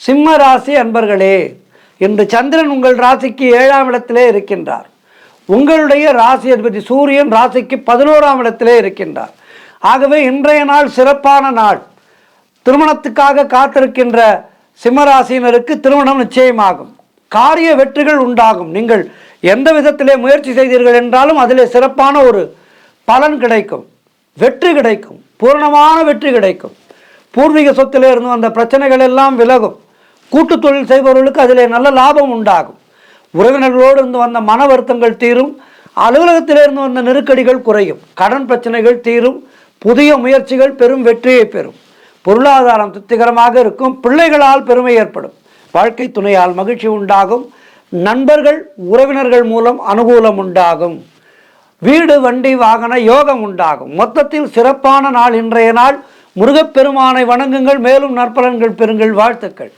சிம்ம ராசி அன்பர்களே, இன்று சந்திரன் உங்கள் ராசிக்கு 7ஆம் இடத்திலே இருக்கின்றார். உங்களுடைய ராசி அதிபதி சூரியன் ராசிக்கு 11ஆம் இடத்திலே இருக்கின்றார். ஆகவே இன்றைய நாள் சிறப்பான நாள். திருமணத்துக்காக காத்திருக்கின்ற சிம்மராசியினருக்கு திருமணம் நிச்சயமாகும். காரிய வெற்றிகள் உண்டாகும். நீங்கள் எந்த விதத்திலே முயற்சி செய்தீர்கள் என்றாலும் அதிலே சிறப்பான ஒரு பலன் கிடைக்கும், வெற்றி கிடைக்கும், பூரணமான வெற்றி கிடைக்கும். பூர்வீக சொத்திலே இருந்து வந்த பிரச்சனைகள் எல்லாம் விலகும். கூட்டு தொழில் செய்பவர்களுக்கு அதிலே நல்ல லாபம் உண்டாகும். உறவினர்களோடு இருந்து வந்த மன வருத்தங்கள் தீரும். அலுவலகத்திலிருந்து வந்த நெருக்கடிகள் குறையும். கடன் பிரச்சனைகள் தீரும். புதிய முயற்சிகள் பெரும் வெற்றியை பெறும். பொருளாதாரம் திருப்திகரமாக இருக்கும். பிள்ளைகளால் பெருமை ஏற்படும். வாழ்க்கை துணையால் மகிழ்ச்சி உண்டாகும். நண்பர்கள் உறவினர்கள் மூலம் அனுகூலம் உண்டாகும். வீடு வண்டி வாகன யோகம் உண்டாகும். மொத்தத்தில் சிறப்பான நாள் இன்றைய நாள். முருகப்பெருமானை வணங்குங்கள். மேலும் நற்பலன்கள் பெறுங்கள். வாழ்த்துக்கள்.